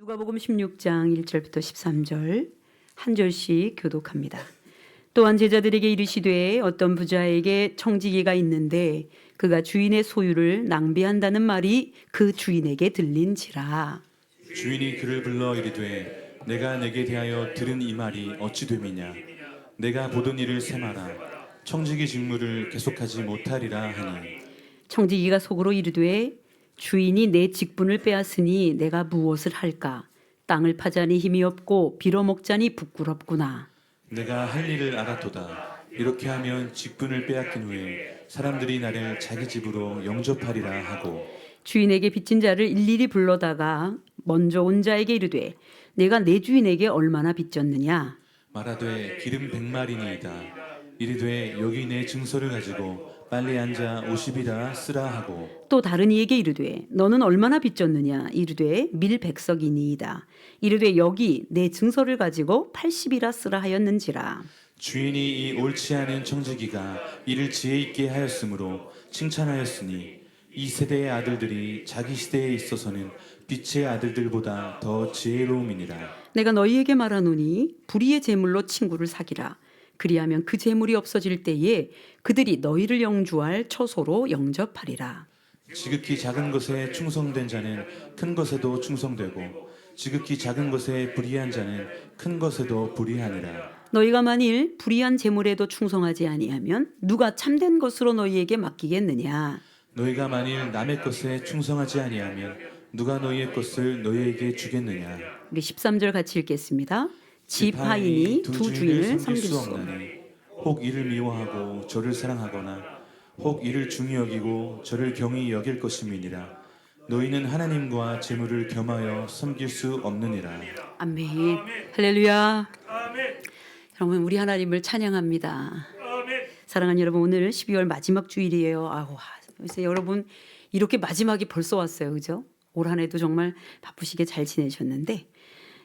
누가복음 16장 1절부터 13절 한 절씩 교독합니다. 또한 제자들에게 이르시되 어떤 부자에게 청지기가 있는데 그가 주인의 소유를 낭비한다는 말이 그 주인에게 들린지라. 주인이 그를 불러 이르되 내가 내게 대하여 들은 이 말이 어찌 됨이냐. 내가 보던 일을 세마라. 청지기 직무를 계속하지 못하리라 하니. 청지기가 속으로 이르되 주인이 내 직분을 빼앗으니 내가 무엇을 할까? 땅을 파자니 힘이 없고 빌어먹자니 부끄럽구나. 내가 할 일을 알았도다. 이렇게 하면 직분을 빼앗긴 후에 사람들이 나를 자기 집으로 영접하리라 하고. 주인에게 빚진 자를 일일이 불러다가 먼저 온 자에게 이르되 내가 내 주인에게 얼마나 빚졌느냐? 말하되 기름 100마리니이다. 이르되 여기 내 증서를 가지고 빨리 앉아 50이라 쓰라 하고. 또 다른 이에게 이르되 너는 얼마나 빚졌느냐? 이르되 밀 100석이니이다. 이르되 여기 내 증서를 가지고 80이라 쓰라 하였는지라. 주인이 이 옳지 않은 청지기가 이를 지혜 있게 하였으므로 칭찬하였으니 이 세대의 아들들이 자기 시대에 있어서는 빛의 아들들보다 더 지혜로움이니라. 내가 너희에게 말하노니 불의의 재물로 친구를 사기라. 그리하면 그 재물이 없어질 때에 그들이 너희를 영주할 처소로 영접하리라. 지극히 작은 것에 충성된 자는 큰 것에도 충성되고 지극히 작은 것에 불의한 자는 큰 것에도 불의하니라. 너희가 만일 불의한 재물에도 충성하지 아니하면 누가 참된 것으로 너희에게 맡기겠느냐? 너희가 만일 남의 것에 충성하지 아니하면 누가 너희의 것을 너희에게 주겠느냐. 우리 13절 같이 읽겠습니다. 집 하인이 두 주인을 섬길 수 없나니 없나니 혹 이를 미워하고 저를 사랑하거나 혹 이를 중히 여기고 저를 경히 여길 것임이니라. 너희는 하나님과 재물을 겸하여 섬길 수 없느니라. 아멘. 할렐루야. 여러분 우리 하나님을 찬양합니다. 사랑하는 여러분 오늘 12월 마지막 주일이에요. 그래서 여러분 이렇게 마지막이 벌써 왔어요. 그죠? 올 한 해도 정말 바쁘시게 잘 지내셨는데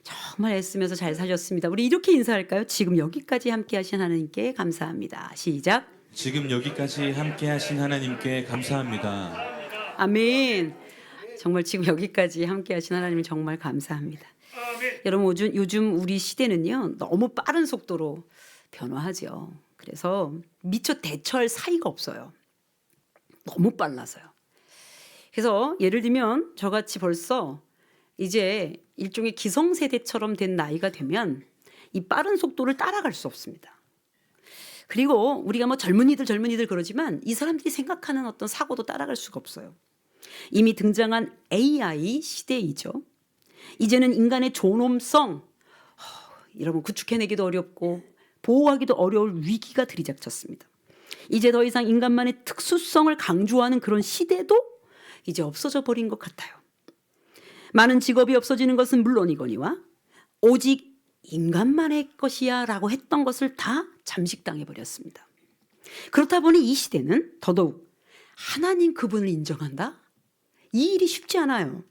정말 애쓰면서 잘 사셨습니다. 우리 이렇게 인사할까요? 지금 여기까지 함께 하신 하나님께 감사합니다. 시작. 지금 여기까지 함께 하신 하나님께 감사합니다. 아멘. 정말 지금 여기까지 함께 하신 하나님 정말 감사합니다. 여러분 요즘 우리 시대는요 너무 빠른 속도로 변화하죠. 그래서 미처 대처할 사이가 없어요. 너무 빨라서요. 그래서 예를 들면 저같이 벌써 이제 일종의 기성세대처럼 된 나이가 되면 이 빠른 속도를 따라갈 수 없습니다. 그리고 우리가 뭐 젊은이들 그러지만 이 사람들이 생각하는 어떤 사고도 따라갈 수가 없어요. 이미 등장한 AI 시대이죠. 이제는 인간의 존엄성, 여러분 구축해내기도 어렵고 보호하기도 어려울 위기가 들이닥쳤습니다. 이제 더 이상 인간만의 특수성을 강조하는 그런 시대도 이제 없어져 버린 것 같아요. 많은 직업이 없어지는 것은 물론이거니와 오직 인간만의 것이야 라고 했던 것을 다 잠식당해 버렸습니다. 그렇다 보니 이 시대는 더더욱 하나님 그분을 인정한다? 이 일이 쉽지 않아요.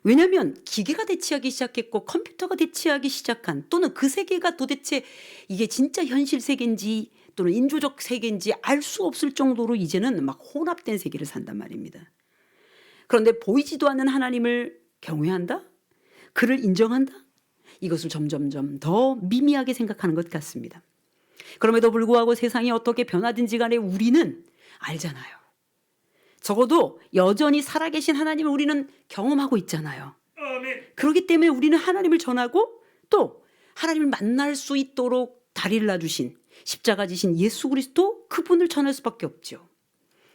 왜냐하면 기계가 대체하기 시작했고 컴퓨터가 대체하기 시작한 또는 그 세계가 도대체 이게 진짜 현실 세계인지 또는 인조적 세계인지 알 수 없을 정도로 이제는 막 혼합된 세계를 산단 말입니다. 그런데 보이지도 않는 하나님을 경외한다? 그를 인정한다? 이것을 점점점 더 미미하게 생각하는 것 같습니다. 그럼에도 불구하고 세상이 어떻게 변하든지 간에 우리는 알잖아요. 적어도 여전히 살아계신 하나님을 우리는 경험하고 있잖아요. 그렇기 때문에 우리는 하나님을 전하고 또 하나님을 만날 수 있도록 다리를 놔주신 십자가 지신 예수 그리스도 그분을 전할 수밖에 없죠.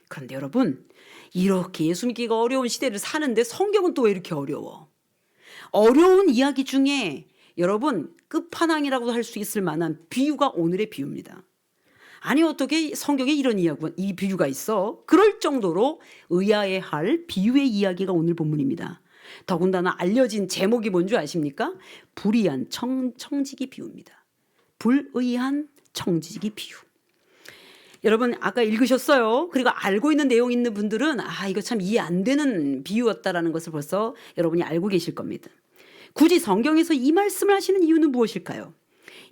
그런데 여러분 이렇게 예수 믿기가 어려운 시대를 사는데 성경은 또 왜 이렇게 어려워? 어려운 이야기 중에 여러분 끝판왕이라고도 할 수 있을 만한 비유가 오늘의 비유입니다. 아니 어떻게 성경에 이런 이 비유가 있어? 그럴 정도로 의아해할 비유의 이야기가 오늘 본문입니다. 더군다나 알려진 제목이 뭔지 아십니까? 불의한 청지기 비유입니다. 불의한 청지기 비유. 여러분 아까 읽으셨어요. 그리고 알고 있는 내용 있는 분들은 이거 참 이해 안 되는 비유였다라는 것을 벌써 여러분이 알고 계실 겁니다. 굳이 성경에서 이 말씀을 하시는 이유는 무엇일까요?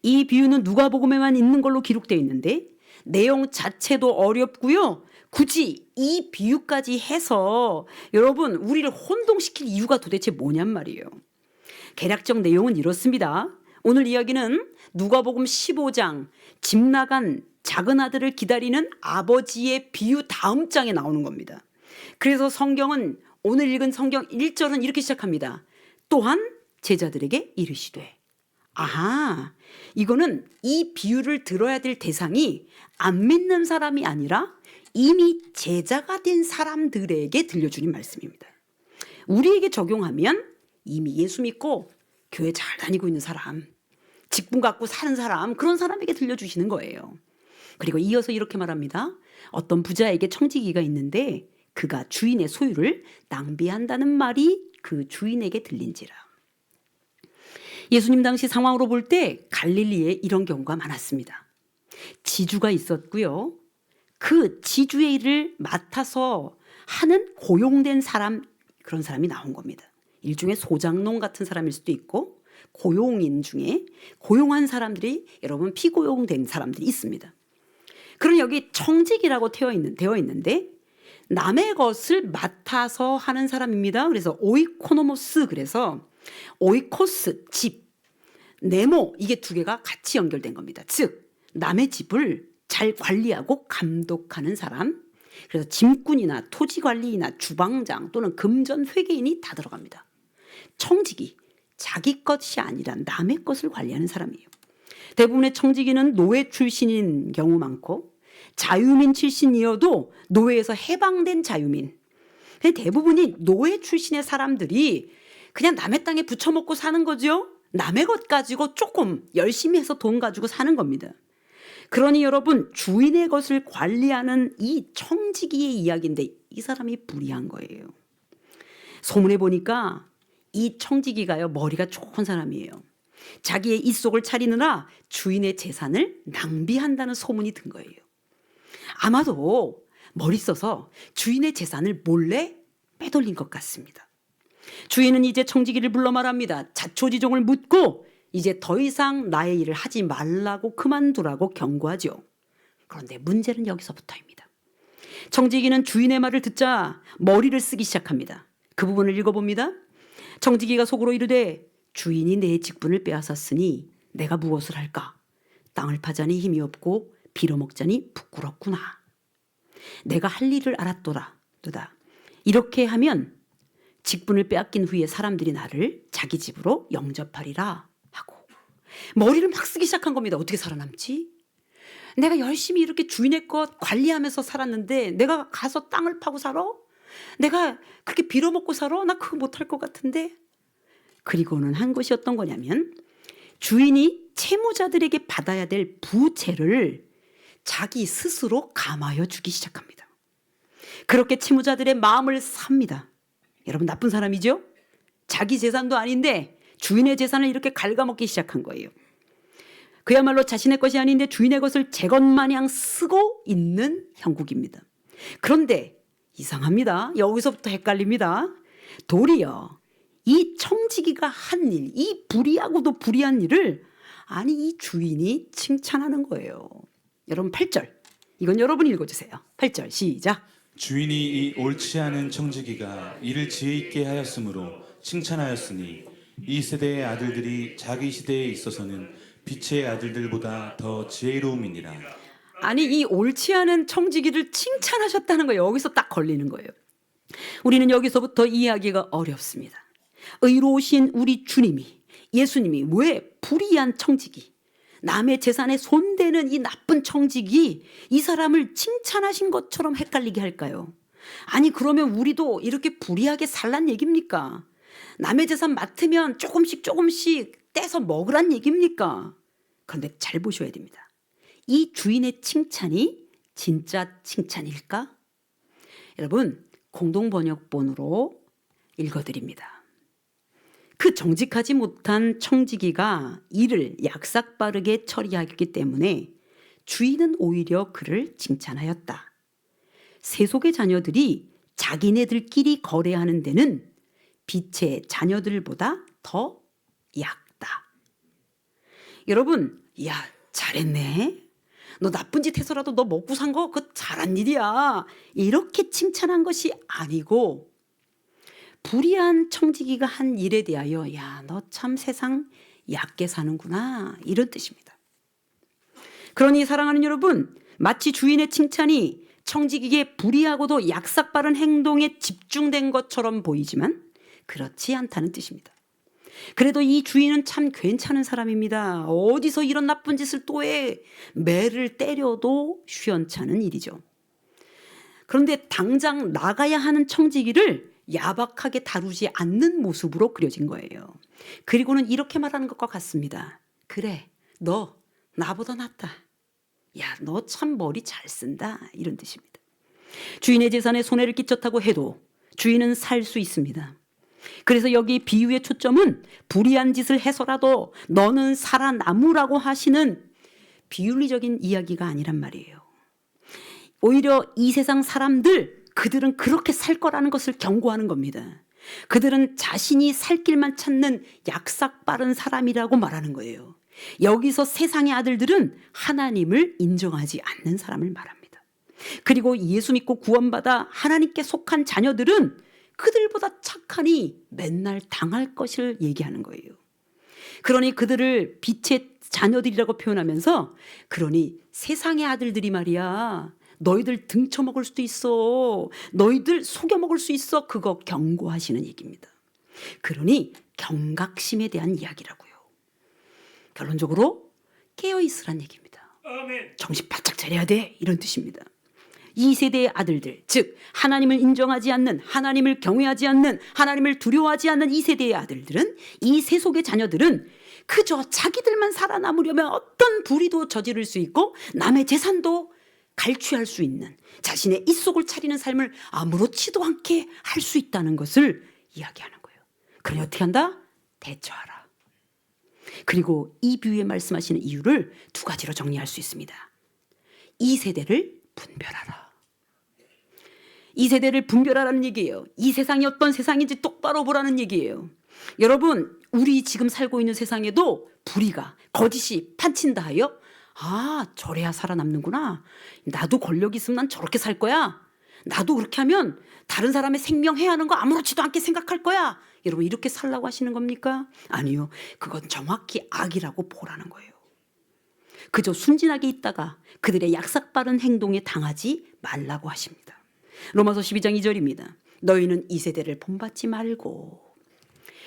이 비유는 누가복음에만 있는 걸로 기록되어 있는데 내용 자체도 어렵고요. 굳이 이 비유까지 해서 여러분 우리를 혼동시킬 이유가 도대체 뭐냔 말이에요. 개략적 내용은 이렇습니다. 오늘 이야기는 누가복음 15장 집 나간 작은 아들을 기다리는 아버지의 비유 다음 장에 나오는 겁니다. 그래서 성경은 오늘 읽은 성경 1절은 이렇게 시작합니다. 또한 제자들에게 이르시되. 아하, 이거는 이 비유를 들어야 될 대상이 안 믿는 사람이 아니라 이미 제자가 된 사람들에게 들려주는 말씀입니다. 우리에게 적용하면 이미 예수 믿고 교회 잘 다니고 있는 사람, 직분 갖고 사는 사람, 그런 사람에게 들려주시는 거예요. 그리고 이어서 이렇게 말합니다. 어떤 부자에게 청지기가 있는데 그가 주인의 소유를 낭비한다는 말이 그 주인에게 들린지라. 예수님 당시 상황으로 볼 때 갈릴리에 이런 경우가 많았습니다. 지주가 있었고요. 그 지주의 일을 맡아서 하는 고용된 사람, 그런 사람이 나온 겁니다. 일종의 소장농 같은 사람일 수도 있고 고용인 중에 고용한 사람들이 여러분 피고용된 사람들이 있습니다. 그럼 여기 청직이라고 되어 있는데 남의 것을 맡아서 하는 사람입니다. 그래서 오이코노모스, 그래서 오이코스, 집, 네모, 이게 두 개가 같이 연결된 겁니다. 즉 남의 집을 잘 관리하고 감독하는 사람, 그래서 짐꾼이나 토지관리나 주방장 또는 금전 회계인이 다 들어갑니다. 청지기, 자기 것이 아니라 남의 것을 관리하는 사람이에요. 대부분의 청지기는 노예 출신인 경우 많고 자유민 출신이어도 노예에서 해방된 자유민. 대부분이 노예 출신의 사람들이 그냥 남의 땅에 부쳐먹고 사는 거죠. 남의 것 가지고 조금 열심히 해서 돈 가지고 사는 겁니다. 그러니 여러분, 주인의 것을 관리하는 이 청지기의 이야기인데 이 사람이 불의한 거예요. 소문에 보니까 이 청지기가요, 머리가 좋은 사람이에요. 자기의 입속을 차리느라 주인의 재산을 낭비한다는 소문이 든 거예요. 아마도 머리 써서 주인의 재산을 몰래 빼돌린 것 같습니다. 주인은 이제 청지기를 불러 말합니다. 자초지종을 묻고 이제 더 이상 나의 일을 하지 말라고 그만두라고 경고하죠. 그런데 문제는 여기서부터입니다. 청지기는 주인의 말을 듣자 머리를 쓰기 시작합니다. 그 부분을 읽어봅니다. 청지기가 속으로 이르되 주인이 내 직분을 빼앗았으니 내가 무엇을 할까? 땅을 파자니 힘이 없고 빌어먹자니 부끄럽구나. 내가 할 일을 알았도다. 이렇게 하면 직분을 빼앗긴 후에 사람들이 나를 자기 집으로 영접하리라 하고 머리를 막 쓰기 시작한 겁니다. 어떻게 살아남지? 내가 열심히 이렇게 주인의 것 관리하면서 살았는데 내가 가서 땅을 파고 살아? 내가 그렇게 빌어먹고 살아? 나 그거 못할 것 같은데. 그리고는 한 것이 어떤 거냐면 주인이 채무자들에게 받아야 될 부채를 자기 스스로 감하여 주기 시작합니다. 그렇게 채무자들의 마음을 삽니다. 여러분, 나쁜 사람이죠? 자기 재산도 아닌데 주인의 재산을 이렇게 갉아먹기 시작한 거예요. 그야말로 자신의 것이 아닌데 주인의 것을 제 것 마냥 쓰고 있는 형국입니다. 그런데 이상합니다. 여기서부터 헷갈립니다. 도리어 이 청지기가 한 일, 이 불의하고도 불의한 일을 아니 이 주인이 칭찬하는 거예요. 여러분 8절, 이건 여러분이 읽어주세요. 8절 시작. 주인이 이 옳지 않은 청지기가 이를 지혜 있게 하였으므로 칭찬하였으니 이 세대의 아들들이 자기 시대에 있어서는 빛의 아들들보다 더 지혜로움이니라. 아니 이 옳지 않은 청지기를 칭찬하셨다는 거예요. 여기서 딱 걸리는 거예요. 우리는 여기서부터 이해하기가 어렵습니다. 의로우신 우리 주님이, 예수님이 왜 불의한 청지기, 남의 재산에 손대는 이 나쁜 청지기, 이 사람을 칭찬하신 것처럼 헷갈리게 할까요? 아니 그러면 우리도 이렇게 불의하게 살란 얘기입니까? 남의 재산 맡으면 조금씩 떼서 먹으란 얘기입니까? 그런데 잘 보셔야 됩니다. 이 주인의 칭찬이 진짜 칭찬일까? 여러분, 공동번역본으로 읽어드립니다. 그 정직하지 못한 청지기가 일을 약삭빠르게 처리하기 때문에 주인은 오히려 그를 칭찬하였다. 세속의 자녀들이 자기네들끼리 거래하는 데는 빛의 자녀들보다 더 얕다. 여러분, 야, 잘했네. 너 나쁜 짓 해서라도 너 먹고 산 거 그거 잘한 일이야. 이렇게 칭찬한 것이 아니고 불의한 청지기가 한 일에 대하여 야, 너 참 세상 얕게 사는구나, 이런 뜻입니다. 그러니 사랑하는 여러분, 마치 주인의 칭찬이 청지기의 불의하고도 약삭빠른 행동에 집중된 것처럼 보이지만 그렇지 않다는 뜻입니다. 그래도 이 주인은 참 괜찮은 사람입니다. 어디서 이런 나쁜 짓을 또 해. 매를 때려도 시원찮은 일이죠. 그런데 당장 나가야 하는 청지기를 야박하게 다루지 않는 모습으로 그려진 거예요. 그리고는 이렇게 말하는 것과 같습니다. 그래, 너 나보다 낫다. 야, 너 참 머리 잘 쓴다, 이런 뜻입니다. 주인의 재산에 손해를 끼쳤다고 해도 주인은 살 수 있습니다. 그래서 여기 비유의 초점은 불의한 짓을 해서라도 너는 살아남으라고 하시는 비윤리적인 이야기가 아니란 말이에요. 오히려 이 세상 사람들, 그들은 그렇게 살 거라는 것을 경고하는 겁니다. 그들은 자신이 살 길만 찾는 약삭 빠른 사람이라고 말하는 거예요. 여기서 세상의 아들들은 하나님을 인정하지 않는 사람을 말합니다. 그리고 예수 믿고 구원받아 하나님께 속한 자녀들은 그들보다 착하니 맨날 당할 것을 얘기하는 거예요. 그러니 그들을 빛의 자녀들이라고 표현하면서, 그러니 세상의 아들들이 말이야, 너희들 등쳐먹을 수도 있어, 너희들 속여먹을 수 있어, 그거 경고하시는 얘기입니다. 그러니 경각심에 대한 이야기라고요. 결론적으로 깨어있으란 얘기입니다. 정신 바짝 차려야 돼, 이런 뜻입니다. 이 세대의 아들들, 즉 하나님을 인정하지 않는, 하나님을 경외하지 않는, 하나님을 두려워하지 않는 이 세대의 아들들은, 이 세속의 자녀들은 그저 자기들만 살아남으려면 어떤 불의도 저지를 수 있고 남의 재산도 갈취할 수 있는, 자신의 입속을 차리는 삶을 아무렇지도 않게 할 수 있다는 것을 이야기하는 거예요. 그러니 어떻게 한다? 대처하라. 그리고 이 비유에 말씀하시는 이유를 두 가지로 정리할 수 있습니다. 이 세대를 분별하라. 이 세대를 분별하라는 얘기예요. 이 세상이 어떤 세상인지 똑바로 보라는 얘기예요. 여러분, 우리 지금 살고 있는 세상에도 불의가, 거짓이 판친다 하여, 아, 저래야 살아남는구나. 나도 권력 있으면 난 저렇게 살 거야. 나도 그렇게 하면 다른 사람의 생명 해하는 거 아무렇지도 않게 생각할 거야. 여러분, 이렇게 살라고 하시는 겁니까? 아니요. 그건 정확히 악이라고 보라는 거예요. 그저 순진하게 있다가 그들의 약삭빠른 행동에 당하지 말라고 하십니다. 로마서 12장 2절입니다. 너희는 이 세대를 본받지 말고.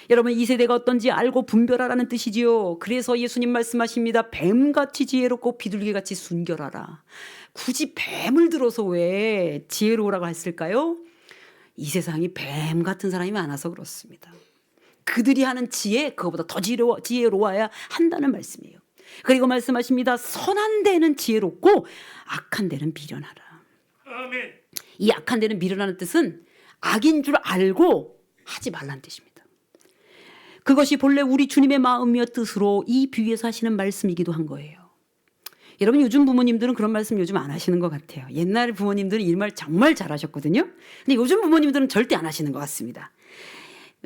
여러분, 이 세대가 어떤지 알고 분별하라는 뜻이지요. 그래서 예수님 말씀하십니다. 뱀같이 지혜롭고 비둘기같이 순결하라. 굳이 뱀을 들어서 왜 지혜로우라고 했을까요? 이 세상이 뱀 같은 사람이 많아서 그렇습니다. 그들이 하는 지혜, 그거보다 더 지혜로워야 한다는 말씀이에요. 그리고 말씀하십니다. 선한 데는 지혜롭고 악한 데는 미련하라. 아멘. 이 악한 데는 미련하는 뜻은 악인 줄 알고 하지 말라는 뜻입니다. 그것이 본래 우리 주님의 마음이며 뜻으로 이 비유에서 하시는 말씀이기도 한 거예요. 여러분, 요즘 부모님들은 그런 말씀 요즘 안 하시는 것 같아요. 옛날 부모님들은 이 말 정말 잘하셨거든요. 근데 요즘 부모님들은 절대 안 하시는 것 같습니다.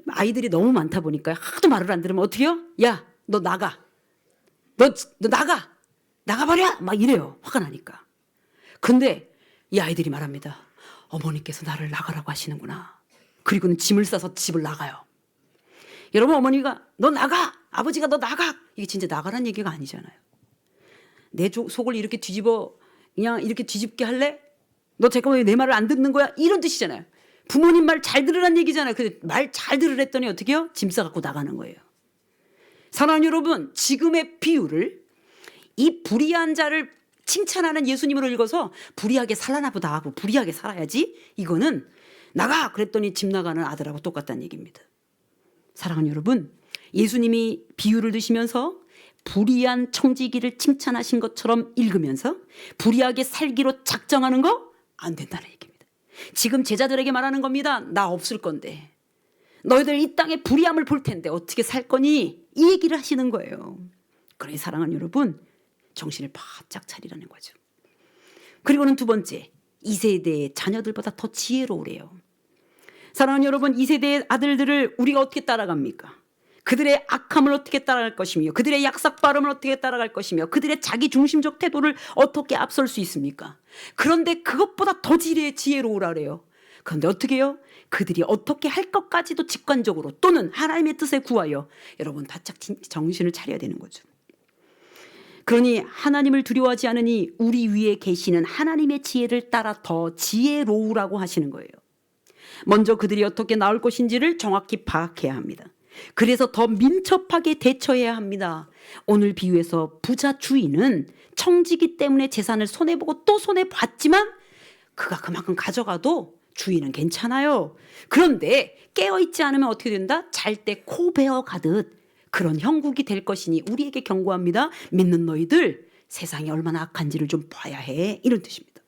아이들이 너무 많다 보니까 하도 말을 안 들으면 어떻게 해요? 야, 너 나가. 너 나가. 나가버려. 막 이래요. 화가 나니까. 근데 이 아이들이 말합니다. 어머니께서 나를 나가라고 하시는구나. 그리고는 짐을 싸서 집을 나가요. 여러분, 어머니가 너 나가. 아버지가 너 나가. 이게 진짜 나가란 얘기가 아니잖아요. 내 속을 이렇게 뒤집어, 그냥 이렇게 뒤집게 할래? 너 잠깐만 왜 내 말을 안 듣는 거야? 이런 뜻이잖아요. 부모님 말 잘 들으란 얘기잖아요. 근데 말 잘 들으랬더니 어떻게 해요? 짐 싸갖고 나가는 거예요. 사랑하는 여러분, 지금의 비유를 이 불의한 자를 칭찬하는 예수님으로 읽어서 불의하게 살라나 보다 하고 불의하게 살아야지, 이거는 나가 그랬더니 집 나가는 아들하고 똑같다는 얘기입니다. 사랑하는 여러분, 예수님이 비유를 드시면서 불의한 청지기를 칭찬하신 것처럼 읽으면서 불의하게 살기로 작정하는 거 안 된다는 얘기입니다. 지금 제자들에게 말하는 겁니다. 나 없을 건데, 너희들 이 땅에 불의함을 볼 텐데 어떻게 살 거니? 이 얘기를 하시는 거예요. 그러니 사랑하는 여러분, 정신을 바짝 차리라는 거죠. 그리고는 두 번째, 이 세대의 자녀들보다 더 지혜로우래요. 사랑하는 여러분, 이 세대의 아들들을 우리가 어떻게 따라갑니까? 그들의 악함을 어떻게 따라갈 것이며, 그들의 약삭빠름을 어떻게 따라갈 것이며, 그들의 자기중심적 태도를 어떻게 앞설 수 있습니까? 그런데 그것보다 더 지혜로우라 그래요. 그런데 어떻게 해요? 그들이 어떻게 할 것까지도 직관적으로 또는 하나님의 뜻에 구하여 여러분 바짝 정신을 차려야 되는 거죠. 그러니 하나님을 두려워하지 않으니 우리 위에 계시는 하나님의 지혜를 따라 더 지혜로우라고 하시는 거예요. 먼저 그들이 어떻게 나올 것인지를 정확히 파악해야 합니다. 그래서 더 민첩하게 대처해야 합니다. 오늘 비유에서 부자 주인은 청지기 때문에 재산을 손해보고 또 손해봤지만 그가 그만큼 가져가도 주인은 괜찮아요. 그런데 깨어있지 않으면 어떻게 된다? 잘 때 코 베어 가듯 그런 형국이 될 것이니 우리에게 경고합니다. 믿는 너희들 세상이 얼마나 악한지를 좀 봐야 해. 이런 뜻입니다.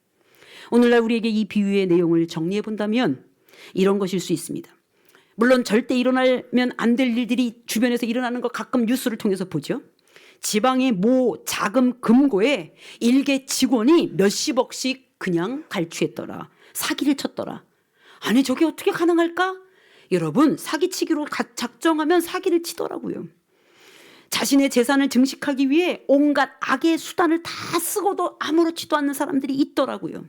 오늘날 우리에게 이 비유의 내용을 정리해 본다면 이런 것일 수 있습니다. 물론 절대 일어나면 안 될 일들이 주변에서 일어나는 거 가끔 뉴스를 통해서 보죠. 지방의 모 자금 금고에 일개 직원이 몇십억씩 그냥 갈취했더라. 사기를 쳤더라. 아니 저게 어떻게 가능할까? 여러분 사기치기로 작정하면 사기를 치더라고요. 자신의 재산을 증식하기 위해 온갖 악의 수단을 다 쓰고도 아무렇지도 않는 사람들이 있더라고요.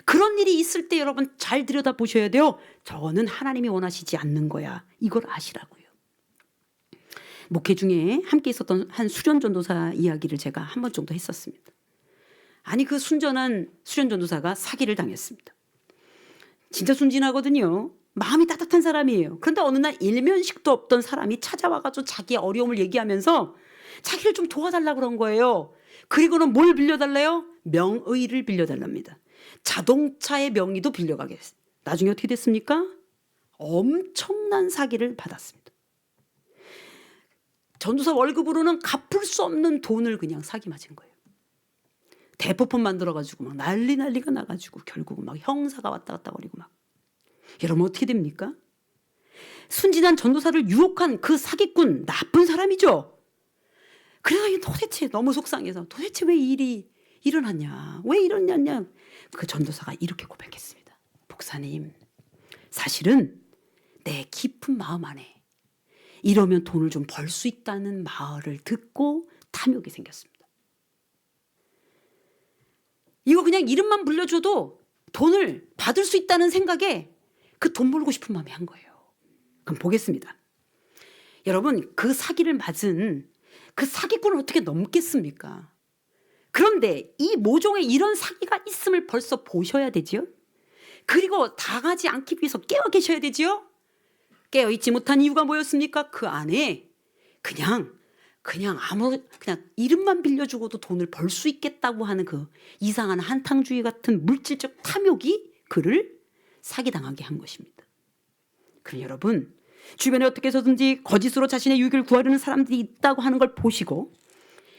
그런 일이 있을 때 여러분 잘 들여다보셔야 돼요. 저거는 하나님이 원하시지 않는 거야. 이걸 아시라고요. 목회 중에 함께 있었던 한 수련전도사 이야기를 제가 한 번 정도 했었습니다. 아니 그 순전한 수련전도사가 사기를 당했습니다. 진짜 순진하거든요. 마음이 따뜻한 사람이에요. 그런데 어느 날 일면식도 없던 사람이 찾아와가지고 자기의 어려움을 얘기하면서 자기를 좀 도와달라고 그런 거예요. 그리고는 뭘 빌려달래요? 명의를 빌려달랍니다. 자동차의 명의도 빌려가게 했어요. 나중에 어떻게 됐습니까? 엄청난 사기를 받았습니다. 전도사 월급으로는 갚을 수 없는 돈을 그냥 사기 맞은 거예요. 대포폰 만들어가지고 막 난리가 나가지고 결국은 막 형사가 왔다 갔다 거리고 막. 여러분 어떻게 됩니까? 순진한 전도사를 유혹한 그 사기꾼 나쁜 사람이죠. 그래서 도대체 너무 속상해서 도대체 왜 일이 일어났냐 왜 이러냐 그 전도사가 이렇게 고백했습니다. 목사님 사실은 내 깊은 마음 안에 이러면 돈을 좀 벌 수 있다는 말을 듣고 탐욕이 생겼습니다. 이거 그냥 이름만 불려줘도 돈을 받을 수 있다는 생각에 그 돈 벌고 싶은 마음이 한 거예요. 그럼 보겠습니다. 여러분 그 사기를 맞은 그 사기꾼을 어떻게 넘겠습니까? 그런데 이 모종의 이런 사기가 있음을 벌써 보셔야 되지요. 그리고 당하지 않기 위해서 깨어 계셔야 되지요. 깨어있지 못한 이유가 뭐였습니까? 그 안에 그냥 이름만 빌려주고도 돈을 벌 수 있겠다고 하는 그 이상한 한탕주의 같은 물질적 탐욕이 그를 사기당하게 한 것입니다. 그럼 여러분 주변에 어떻게 해서든지 거짓으로 자신의 유익을 구하려는 사람들이 있다고 하는 걸 보시고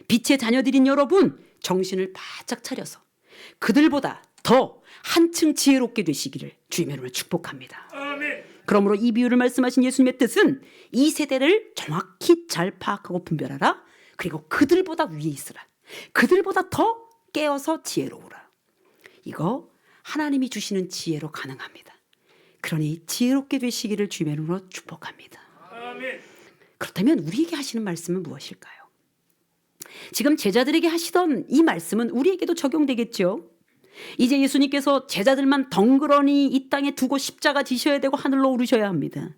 빛의 자녀들인 여러분 정신을 바짝 차려서 그들보다 더 한층 지혜롭게 되시기를 주님의 이름으로 축복합니다. 아멘. 그러므로 이 비유를 말씀하신 예수님의 뜻은 이 세대를 정확히 잘 파악하고 분별하라. 그리고 그들보다 위에 있으라. 그들보다 더 깨어서 지혜로우라. 이거 하나님이 주시는 지혜로 가능합니다. 그러니 지혜롭게 되시기를 주님의 이름으로 축복합니다. 아멘. 그렇다면 우리에게 하시는 말씀은 무엇일까요? 지금 제자들에게 하시던 이 말씀은 우리에게도 적용되겠죠. 이제 예수님께서 제자들만 덩그러니 이 땅에 두고 십자가 지셔야 되고 하늘로 오르셔야 합니다.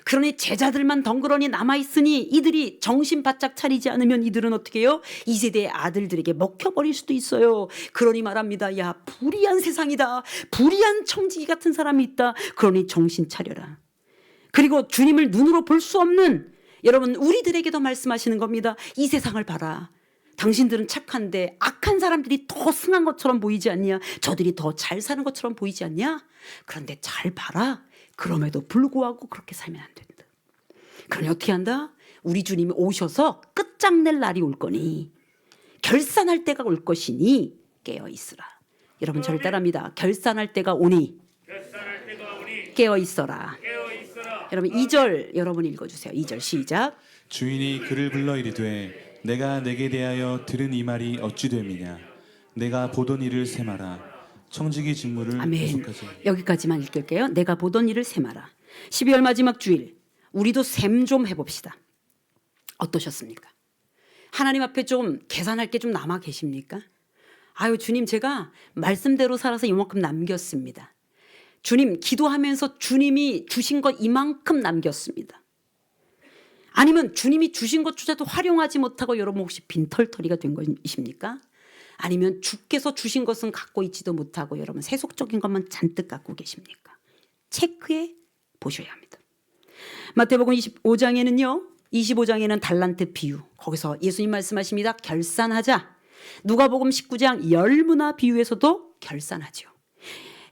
그러니 제자들만 덩그러니 남아있으니 이들이 정신 바짝 차리지 않으면 이들은 어떻게 해요? 이 세대의 아들들에게 먹혀버릴 수도 있어요. 그러니 말합니다. 야 불의한 세상이다. 불의한 청지기 같은 사람이 있다. 그러니 정신 차려라. 그리고 주님을 눈으로 볼 수 없는 여러분 우리들에게도 말씀하시는 겁니다. 이 세상을 봐라. 당신들은 착한데 악한 사람들이 더 승한 것처럼 보이지 않냐? 저들이 더 잘 사는 것처럼 보이지 않냐? 그런데 잘 봐라. 그럼에도 불구하고 그렇게 살면 안 된다. 그러니 어떻게 한다? 우리 주님이 오셔서 끝장낼 날이 올 거니 결산할 때가 올 것이니 깨어 있으라. 여러분 저를 따라합니다. 결산할 때가 오니 깨어 있어라. 여러분 2절 여러분 읽어주세요. 2절 시작. 주인이 그를 불러 이르되 내가 내게 대하여 들은 이 말이 어찌 됨이냐 내가 보던 일을 세마라. 청지기 직무를 아멘. 여기까지만 읽을게요. 내가 보던 일을 세마라. 12월 마지막 주일 우리도 셈 좀 해봅시다. 어떠셨습니까? 하나님 앞에 좀 계산할 게 좀 남아 계십니까? 아유 주님 제가 말씀대로 살아서 이만큼 남겼습니다. 주님 기도하면서 주님이 주신 것 이만큼 남겼습니다. 아니면 주님이 주신 것조차도 활용하지 못하고 여러분 혹시 빈털터리가 된 것이십니까? 아니면 주께서 주신 것은 갖고 있지도 못하고 여러분 세속적인 것만 잔뜩 갖고 계십니까? 체크해 보셔야 합니다. 마태복음 25장에는요. 25장에는 달란트 비유. 거기서 예수님 말씀하십니다. 결산하자. 누가복음 19장 열문화 비유에서도 결산하죠.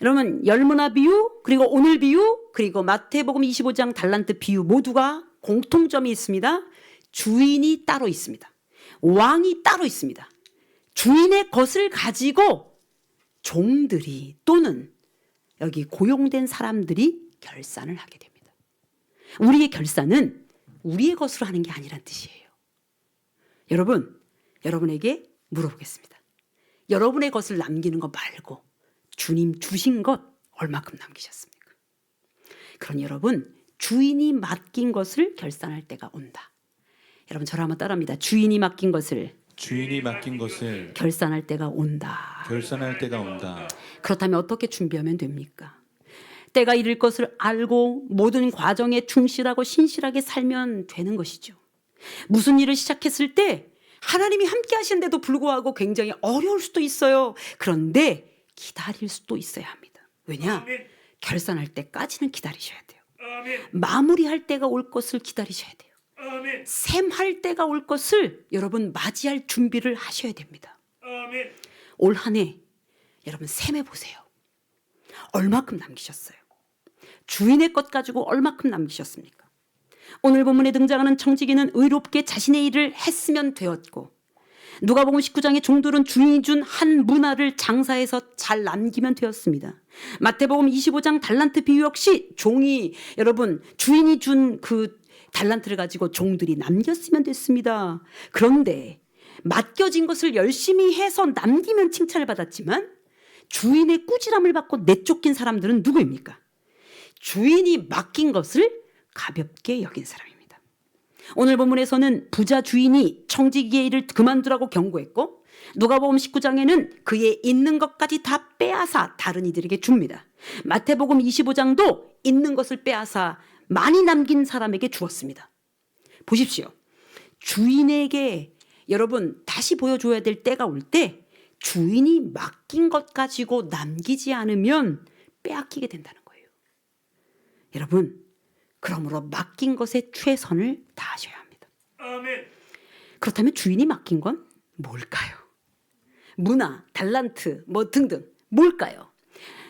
여러분 열문화 비유 그리고 오늘 비유 그리고 마태복음 25장 달란트 비유 모두가 공통점이 있습니다. 주인이 따로 있습니다. 왕이 따로 있습니다. 주인의 것을 가지고 종들이 또는 여기 고용된 사람들이 결산을 하게 됩니다. 우리의 결산은 우리의 것으로 하는 게 아니란 뜻이에요. 여러분에게 물어보겠습니다. 여러분의 것을 남기는 거 말고 주님 주신 것 얼마큼 남기셨습니까? 그럼 여러분 주인이 맡긴 것을 결산할 때가 온다. 여러분 저를 한번 따라합니다. 주인이 맡긴 것을 결산할 때가 온다. 그렇다면 어떻게 준비하면 됩니까? 때가 이를 것을 알고 모든 과정에 충실하고 신실하게 살면 되는 것이죠. 무슨 일을 시작했을 때 하나님이 함께 하시는데도 불구하고 굉장히 어려울 수도 있어요. 그런데 기다릴 수도 있어야 합니다. 왜냐? 결산할 때까지는 기다리셔야 돼요. 마무리할 때가 올 것을 기다리셔야 돼요. 샘할 때가 올 것을 여러분 맞이할 준비를 하셔야 됩니다. 올 한 해 여러분 샘해 보세요. 얼마큼 남기셨어요? 주인의 것 가지고 얼마큼 남기셨습니까? 오늘 본문에 등장하는 청지기는 의롭게 자신의 일을 했으면 되었고 누가복음 19장의 종들은 주인이 준 한 문화를 장사해서 잘 남기면 되었습니다. 마태복음 25장 달란트 비유 역시 종이 여러분 주인이 준 그 달란트를 가지고 종들이 남겼으면 됐습니다. 그런데 맡겨진 것을 열심히 해서 남기면 칭찬을 받았지만 주인의 꾸지람을 받고 내쫓긴 사람들은 누구입니까? 주인이 맡긴 것을 가볍게 여긴 사람입니다. 오늘 본문에서는 부자 주인이 청지기의 일을 그만두라고 경고했고 누가복음 19장에는 그의 있는 것까지 다 빼앗아 다른 이들에게 줍니다. 마태복음 25장도 있는 것을 빼앗아 많이 남긴 사람에게 주었습니다. 보십시오. 주인에게 여러분 다시 보여줘야 될 때가 올 때 주인이 맡긴 것 가지고 남기지 않으면 빼앗기게 된다는 거예요. 여러분 그러므로 맡긴 것에 최선을 다하셔야 합니다. 그렇다면 주인이 맡긴 건 뭘까요? 문화, 달란트 뭐 등등 뭘까요?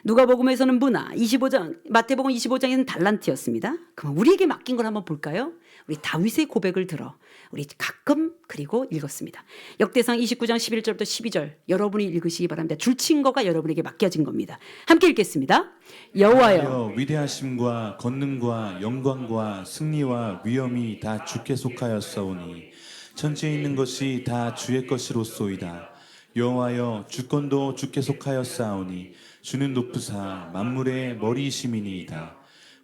누가복음에서는 문화, 25장, 마태복음 25장에는 달란트였습니다. 그럼 우리에게 맡긴 걸 한번 볼까요? 우리 다윗의 고백을 들어 우리 가끔 그리고 읽었습니다. 역대상 29장 11절부터 12절 여러분이 읽으시기 바랍니다. 줄친 거가 여러분에게 맡겨진 겁니다. 함께 읽겠습니다. 여호와여 위대하심과 권능과 영광과 승리와 위엄이 다 주께 속하였사오니 천지에 있는 것이 다 주의 것이로소이다. 여호와여 주권도 주께 속하였사오니 주는 높으사 만물의 머리이심이니이다.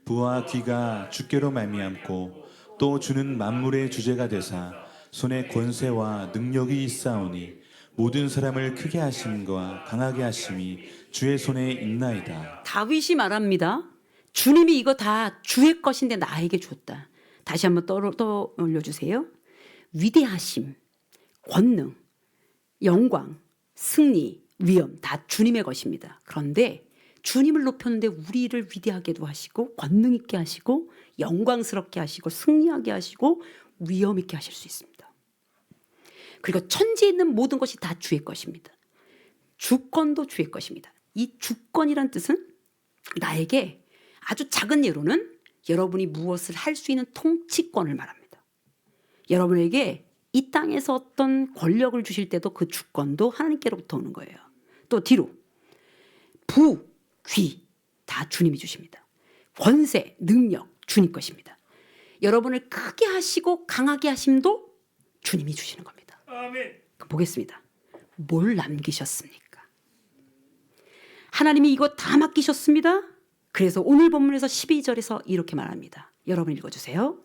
부와 귀가 주께로 말미암고 또 주는 만물의 주제가 되사 손에 권세와 능력이 있사오니 모든 사람을 크게 하심과 강하게 하심이 주의 손에 있나이다. 다윗이 말합니다. 주님이 이거 다 주의 것인데 나에게 줬다. 다시 한번 떠올려주세요. 위대하심, 권능, 영광, 승리, 위엄 다 주님의 것입니다. 그런데 주님을 높였는데 우리를 위대하게도 하시고 권능 있게 하시고 영광스럽게 하시고 승리하게 하시고 위엄 있게 하실 수 있습니다. 그리고 천지에 있는 모든 것이 다 주의 것입니다. 주권도 주의 것입니다. 이 주권이란 뜻은 나에게 아주 작은 예로는 여러분이 무엇을 할 수 있는 통치권을 말합니다. 여러분에게 이 땅에서 어떤 권력을 주실 때도 그 주권도 하나님께로부터 오는 거예요. 또 뒤로 부, 귀 다 주님이 주십니다. 권세, 능력 주님 것입니다. 여러분을 크게 하시고 강하게 하심도 주님이 주시는 겁니다. 아멘. 보겠습니다. 뭘 남기셨습니까? 하나님이 이거 다 맡기셨습니다. 그래서 오늘 본문에서 12절에서 이렇게 말합니다. 여러분 읽어주세요.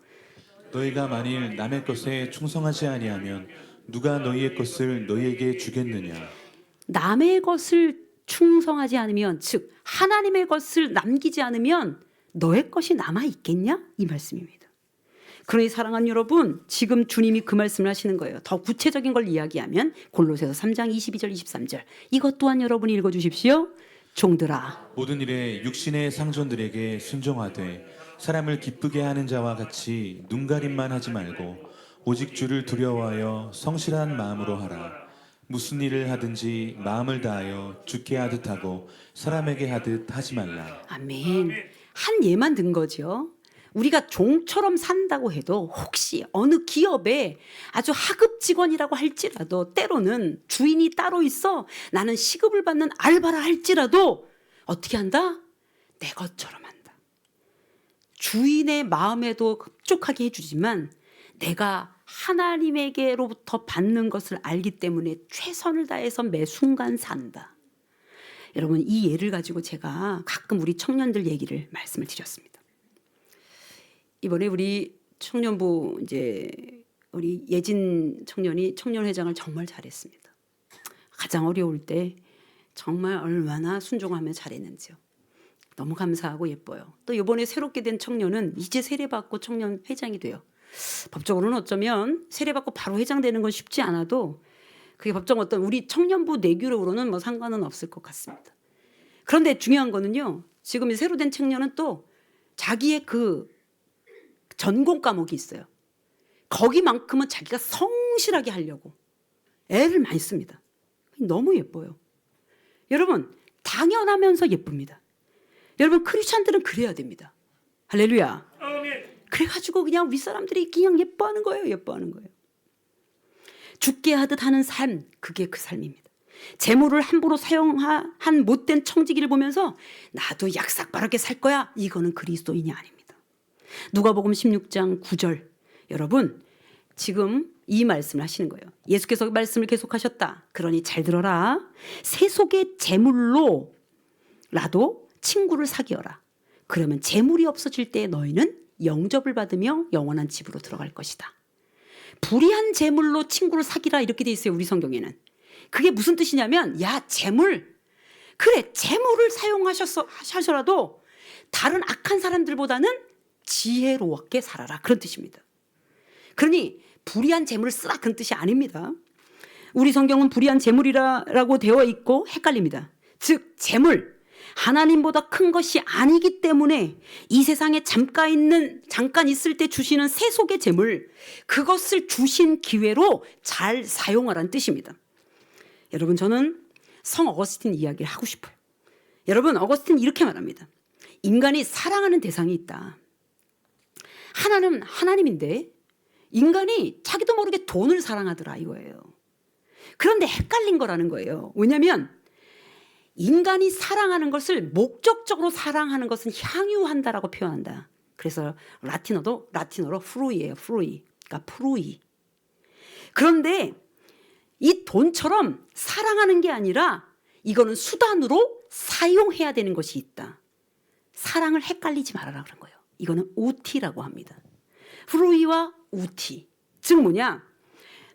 너희가 만일 남의 것에 충성하지 아니하면 누가 너희의 것을 너희에게 주겠느냐? 남의 것을 충성하지 않으면, 즉 하나님의 것을 남기지 않으면 너의 것이 남아 있겠냐? 이 말씀입니다. 그러니 사랑하는 여러분, 지금 주님이 그 말씀을 하시는 거예요. 더 구체적인 걸 이야기하면 골로새서 3장 22절 23절, 이것 또한 여러분이 읽어주십시오. 종들아, 모든 일에 육신의 상전들에게 순종하되 사람을 기쁘게 하는 자와 같이 눈가림만 하지 말고 오직 주를 두려워하여 성실한 마음으로 하라. 무슨 일을 하든지 마음을 다하여 주께 하듯 하고 사람에게 하듯 하지 말라. 아멘. 한 예만 든 거죠. 우리가 종처럼 산다고 해도 혹시 어느 기업에 아주 하급 직원이라고 할지라도, 때로는 주인이 따로 있어 나는 시급을 받는 알바라 할지라도 어떻게 한다? 내 것처럼 한다. 주인의 마음에도 흡족하게 해주지만 내가 하나님에게로부터 받는 것을 알기 때문에 최선을 다해서 매 순간 산다. 여러분, 이 예를 가지고 제가 가끔 우리 청년들 얘기를 말씀을 드렸습니다. 이번에 우리 청년부 이제 우리 예진 청년이 청년회장을 정말 잘했습니다. 가장 어려울 때 정말 얼마나 순종하며 잘했는지요. 너무 감사하고 예뻐요. 또 이번에 새롭게 된 청년은 이제 세례받고 청년회장이 돼요. 법적으로는 어쩌면 세례받고 바로 회장 되는 건 쉽지 않아도 그게 법적 어떤 우리 청년부 내규로는 뭐 상관은 없을 것 같습니다. 그런데 중요한 거는요, 지금 새로 된 청년은 또 자기의 그 전공 과목이 있어요. 거기만큼은 자기가 성실하게 하려고 애를 많이 씁니다. 너무 예뻐요. 여러분, 당연하면서 예쁩니다. 여러분, 크리스찬들은 그래야 됩니다. 할렐루야. 그래가지고 그냥 윗사람들이 그냥 예뻐하는 거예요. 예뻐하는 거예요. 죽게 하듯 하는 삶, 그게 그 삶입니다. 재물을 함부로 사용한 못된 청지기를 보면서 나도 약삭빠르게 살 거야, 이거는 그리스도인이 아닙니다. 누가복음 16장 9절, 여러분 지금 이 말씀을 하시는 거예요. 예수께서 그 말씀을 계속하셨다. 그러니 잘 들어라. 세속의 재물로라도 친구를 사귀어라. 그러면 재물이 없어질 때 너희는 영접을 받으며 영원한 집으로 들어갈 것이다. 불의한 재물로 친구를 사귀라, 이렇게 돼 있어요, 우리 성경에는. 그게 무슨 뜻이냐면, 야, 재물, 그래, 재물을 사용하셔서라도 다른 악한 사람들보다는 지혜롭게 살아라, 그런 뜻입니다. 그러니 불의한 재물을 쓰라, 그런 뜻이 아닙니다. 우리 성경은 불의한 재물이라고 되어 있고 헷갈립니다. 즉 재물, 하나님보다 큰 것이 아니기 때문에 이 세상에 잠깐 있을 때 주시는 세속의 재물, 그것을 주신 기회로 잘 사용하라는 뜻입니다. 여러분, 저는 성 어거스틴 이야기를 하고 싶어요. 여러분, 어거스틴 이렇게 말합니다. 인간이 사랑하는 대상이 있다. 하나는 하나님인데 인간이 자기도 모르게 돈을 사랑하더라, 이거예요. 그런데 헷갈린 거라는 거예요. 왜냐하면 인간이 사랑하는 것을 목적적으로 사랑하는 것은 향유한다라고 표현한다. 그래서 라틴어로 프루이예요. 프루이. 그러니까 프루이. 그런데 이 돈처럼 사랑하는 게 아니라 이거는 수단으로 사용해야 되는 것이 있다. 사랑을 헷갈리지 말아라 그런 거예요. 이거는 우티라고 합니다. 프루이와 우티. 즉 뭐냐?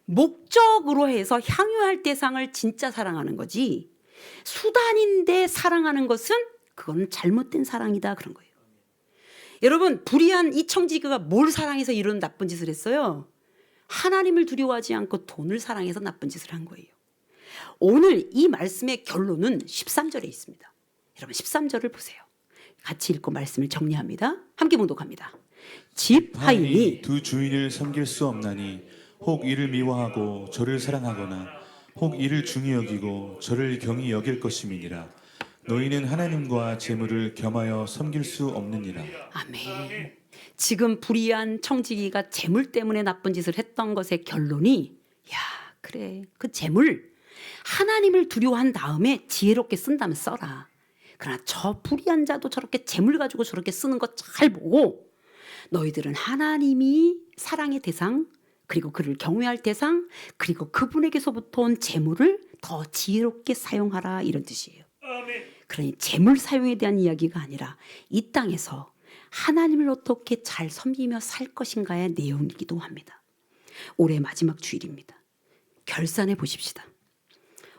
목적으로 해서 향유할 대상을 진짜 사랑하는 거지, 수단인데 사랑하는 것은 그건 잘못된 사랑이다, 그런 거예요. 여러분, 불의한 이 청지기가 뭘 사랑해서 이런 나쁜 짓을 했어요? 하나님을 두려워하지 않고 돈을 사랑해서 나쁜 짓을 한 거예요. 오늘 이 말씀의 결론은 13절에 있습니다. 여러분 13절을 보세요. 같이 읽고 말씀을 정리합니다. 함께 봉독합니다. 집 하인이 두 주인을 섬길 수 없나니 혹 이를 미워하고 저를 사랑하거나 혹 이를 중히 여기고 저를 경히 여길 것임이니라. 너희는 하나님과 재물을 겸하여 섬길 수 없느니라. 아멘. 지금 불의한 청지기가 재물 때문에 나쁜 짓을 했던 것의 결론이, 야, 그래, 그 재물 하나님을 두려워한 다음에 지혜롭게 쓴다면 써라. 그러나 저 불의한 자도 저렇게 재물 가지고 저렇게 쓰는 거 잘 보고, 너희들은 하나님이 사랑의 대상, 그리고 그를 경외할 대상, 그리고 그분에게서부터 온 재물을 더 지혜롭게 사용하라, 이런 뜻이에요. 그러니 재물 사용에 대한 이야기가 아니라 이 땅에서 하나님을 어떻게 잘 섬기며 살 것인가의 내용이기도 합니다. 올해 마지막 주일입니다. 결산해 보십시다.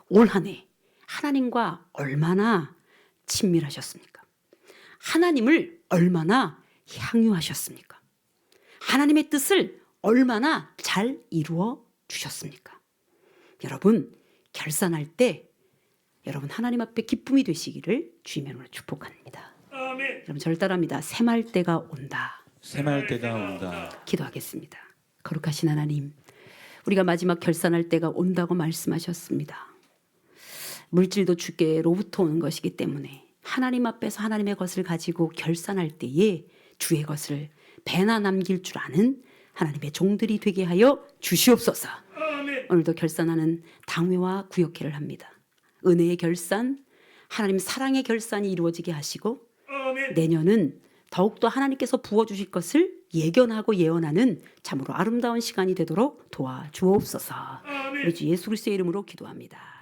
올 한 해 하나님과 얼마나 친밀하셨습니까? 하나님을 얼마나 향유하셨습니까? 하나님의 뜻을 얼마나 잘 이루어 주셨습니까? 여러분, 결산할 때 여러분 하나님 앞에 기쁨이 되시기를 주님의 이름으로 축복합니다. 여러분 저를 따라합니다. 샘할 때가 온다. 샘할 때가 온다. 기도하겠습니다. 거룩하신 하나님, 우리가 마지막 결산할 때가 온다고 말씀하셨습니다. 물질도 주께로부터 오는 것이기 때문에 하나님 앞에서 하나님의 것을 가지고 결산할 때에 주의 것을 배나 남길 줄 아는 하나님의 종들이 되게 하여 주시옵소서. 오늘도 결산하는 당회와 구역회를 합니다. 은혜의 결산, 하나님 사랑의 결산이 이루어지게 하시고 내년은 더욱더 하나님께서 부어주실 것을 예견하고 예언하는 참으로 아름다운 시간이 되도록 도와주옵소서. 우리 주 예수 그리스도의 이름으로 기도합니다.